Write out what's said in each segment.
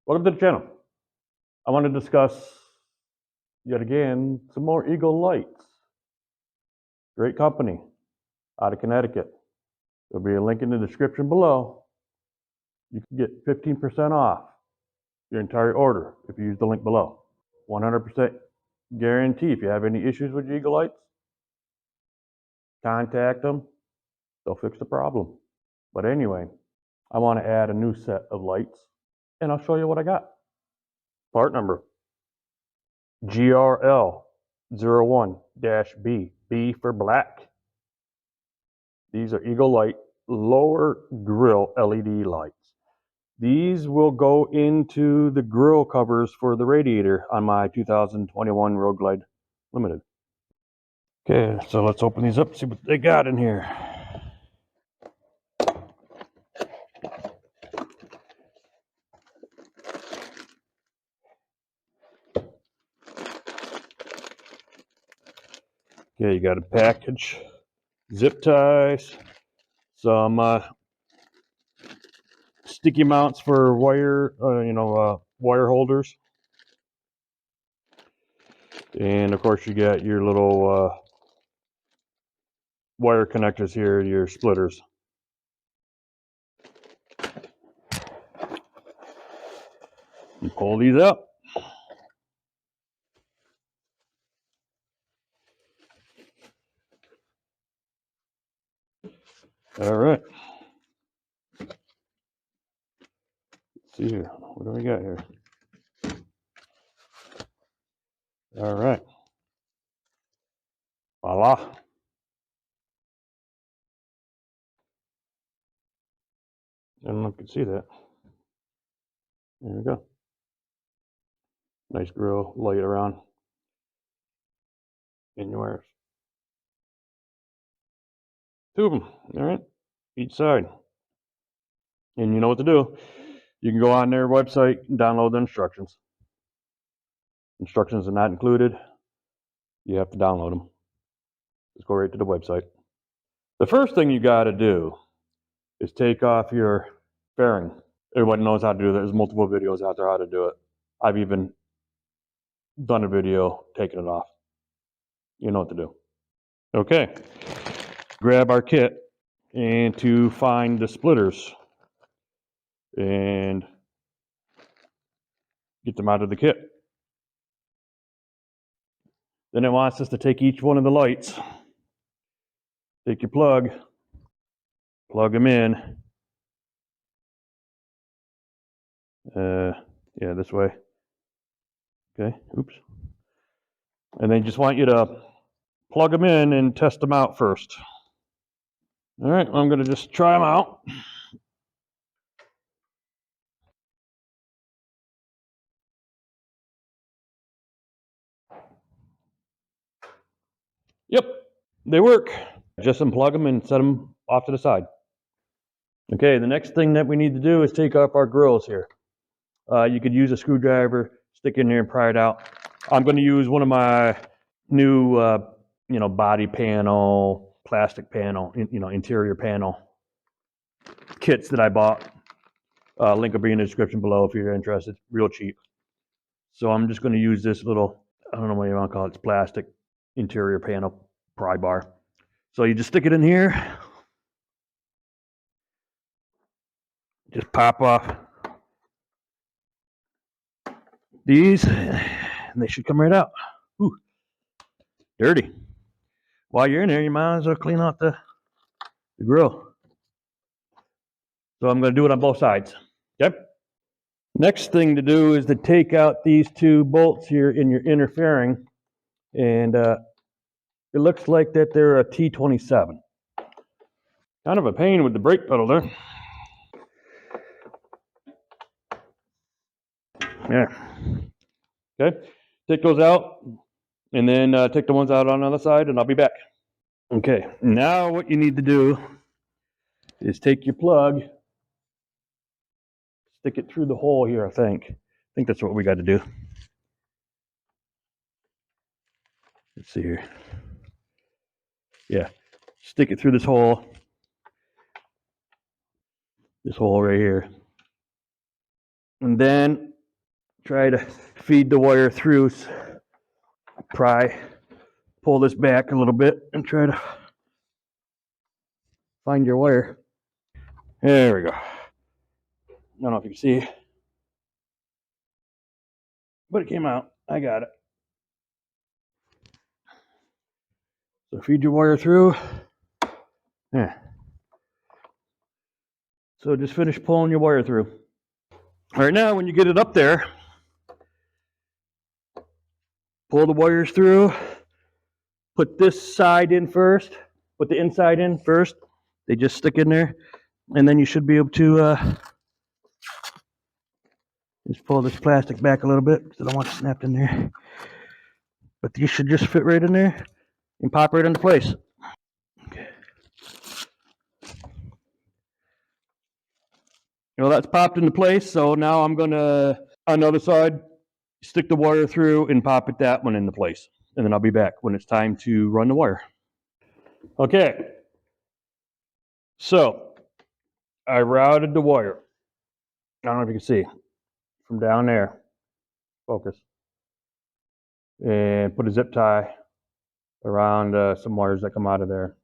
Welcome to the channel. I want to discuss, yet again, some more Eagle lights. Great company out of Connecticut. There'll be a link in the description below. You can get 15% off your entire order if you use the link below. 100% guarantee. If you have any issues with your Eagle lights, contact them. They'll fix the problem. But anyway, I want to add a new set of lights, and I'll show you what I got. Part number GRL01-B, B for black. These are Eagle Light lower grill LED lights. These will go into the grill covers for the radiator on my 2021 Road Glide Limited. Okay, so let's open these up, see what they got in here. Okay, you got a package, zip ties, some sticky mounts for wire, wire holders, and of course you got your little wire connectors here, your splitters. You pull these up. All right. Let's see here. What do we got here? All right. Voila. I don't know if you can see that. There we go. Nice grill light around in your wires. Two of them. All right. Each side. And you know what to do. You can go on their website and download the instructions. Instructions are not included. You have to download them. Just go right to the website. The first thing you got to do is take off your fairing. Everybody knows how to do that. There's multiple videos out there how to do it. I've even done a video taking it off. You know what to do. Okay. Grab our kit and to find the splitters and get them out of the kit. Then it wants us to take each one of the lights, take your plug them in. Yeah, this way. Okay, oops. And they just want you to plug them in and test them out first. All right, I'm going to just try them out. Yep, they work. Just unplug them and set them off to the side. Okay, the next thing that we need to do is take off our grills here. You could use a screwdriver, stick in there and pry it out. I'm going to use one of my new, body panel, plastic panel, interior panel kits that I bought. Link will be in the description below if you're interested. Real cheap. So I'm just going to use this little, I don't know what you want to call it. It's plastic interior panel pry bar. So you just stick it in here. Just pop off these, and they should come right out. Ooh, dirty. While you're in there, you might as well clean out the grill. So I'm going to do it on both sides. Okay. Next thing to do is to take out these two bolts here in your inner fairing, and it looks like that they're a T27. Kind of a pain with the brake pedal there. Yeah. Okay. Take those out, and then take the ones out on the other side, and I'll be back. Okay. Now what you need to do is take your plug, stick it through the hole here, I think that's what we got to do. Let's see here. Yeah. Stick it through this hole right here. And then try to feed the wire through. Pull this back a little bit and try to find your wire. There we go. I don't know if you can see, but it came out. I got it. So feed your wire through. Yeah. So just finish pulling your wire through. All right, now when you get it up there, pull the wires through. Put this side in first. Put the inside in first. They just stick in there, and then you should be able to just pull this plastic back a little bit because I don't want it snapped in there. But these should just fit right in there and pop right into place. Okay. Well, that's popped into place, so now I'm gonna, on the other side, stick the wire through and pop that one into place. And then I'll be back when it's time to run the wire. Okay. So, I routed the wire. I don't know if you can see from down there. Focus. And put a zip tie around some wires that come out of there.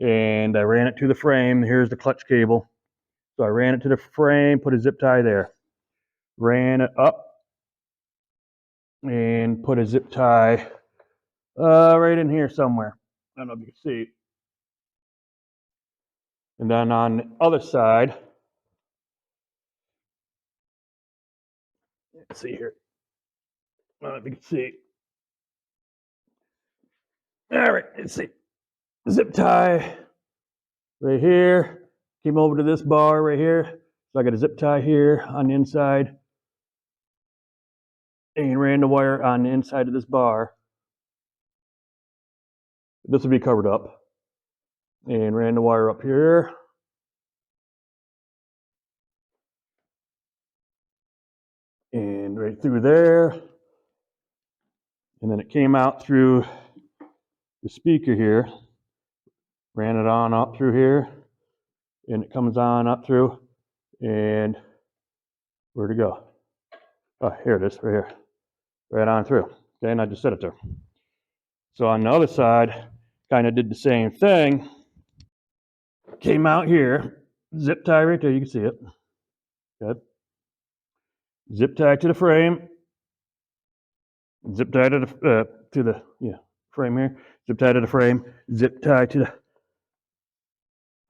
And I ran it to the frame. Here's the clutch cable. So I ran it to the frame, put a zip tie there. Ran it up and put a zip tie right in here somewhere. I don't know if you can see. And then on the other side, let's see here. I don't know if you can see. All right, let's see. Zip tie right here. Came over to this bar right here. So I got a zip tie here on the inside. And ran the wire on the inside of this bar. This will be covered up. And ran the wire up here. And right through there. And then it came out through the speaker here. Ran it on up through here. And it comes on up through. And where'd it go? Oh, here it is, right here. Right on through. Okay, and I just set it there. So on the other side, kind of did the same thing. Came out here, zip tie right there, you can see it. Good. Zip tie to the frame. Zip tie to the frame here. Zip tie to the frame. Zip tie to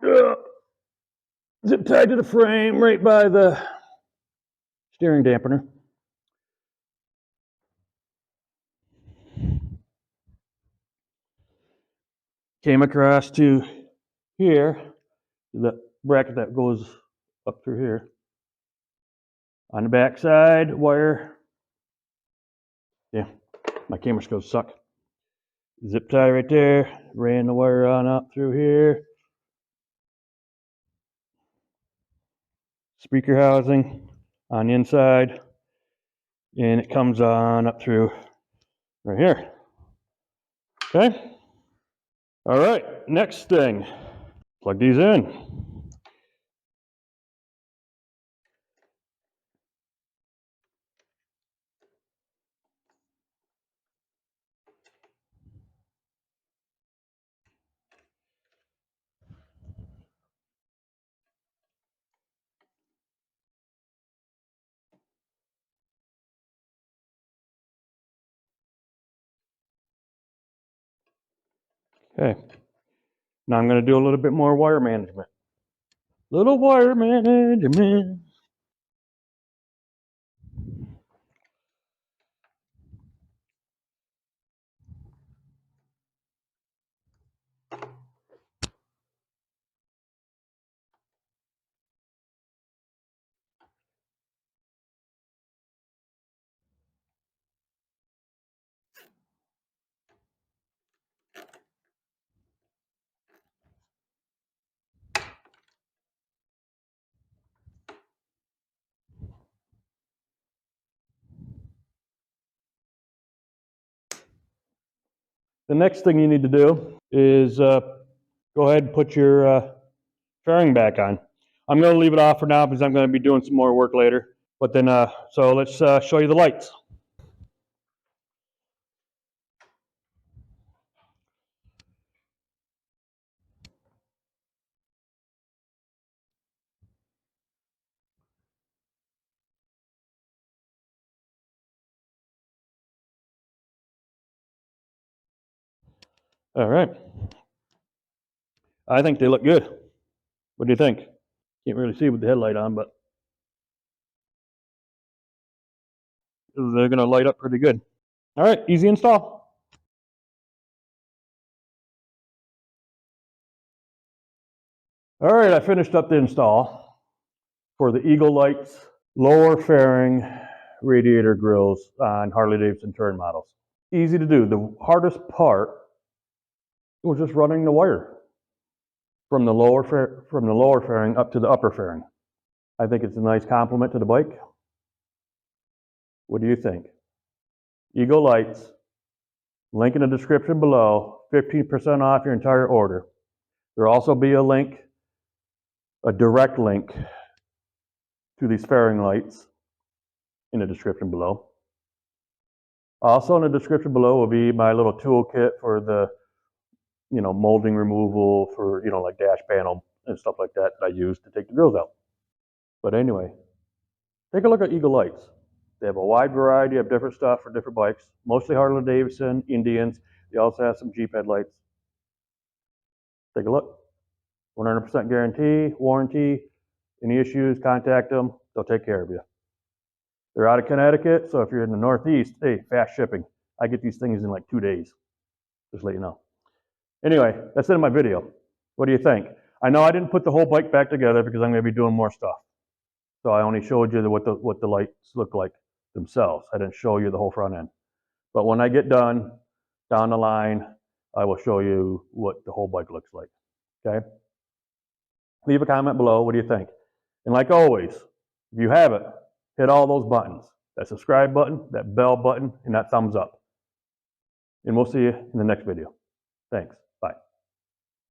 the zip tie to the frame right by the steering dampener. Came across to here, the bracket that goes up through here. On the back side, wire. Yeah, my camera skills suck. Zip tie right there. Ran the wire on up through here. Speaker housing on the inside. And it comes on up through right here. Okay. All right, next thing. Plug these in. Okay. Now I'm going to do a little bit more wire management. Little wire management. The next thing you need to do is go ahead and put your fairing back on. I'm going to leave it off for now because I'm going to be doing some more work later. But then, so let's show you the lights. All right. I think they look good. What do you think? Can't really see with the headlight on, but they're going to light up pretty good. All right, easy install. All right, I finished up the install for the Eagle Lights lower fairing radiator grills on Harley Davidson Touring models. Easy to do. The hardest part was just running the wire from the lower fairing up to the upper fairing. I think it's a nice compliment to the bike. What do you think? Eagle Lights, link in the description below, 15% off your entire order. There'll also be a link, a direct link to these fairing lights in the description below. Also in the description below will be my little toolkit for the, molding removal for, like dash panel and stuff like that I use to take the grills out. But anyway, take a look at Eagle Lights. They have a wide variety of different stuff for different bikes, mostly Harley Davidson, Indians. They also have some Jeep headlights. Take a look. 100% guarantee, warranty. Any issues, contact them. They'll take care of you. They're out of Connecticut, so if you're in the Northeast, hey, fast shipping. I get these things in like 2 days. Just let you know. Anyway, that's it in my video. What do you think? I know I didn't put the whole bike back together because I'm going to be doing more stuff. So I only showed you what the lights look like themselves. I didn't show you the whole front end. But when I get done, down the line, I will show you what the whole bike looks like. Okay? Leave a comment below. What do you think? And like always, if you haven't, hit all those buttons. That subscribe button, that bell button, and that thumbs up. And we'll see you in the next video. Thanks.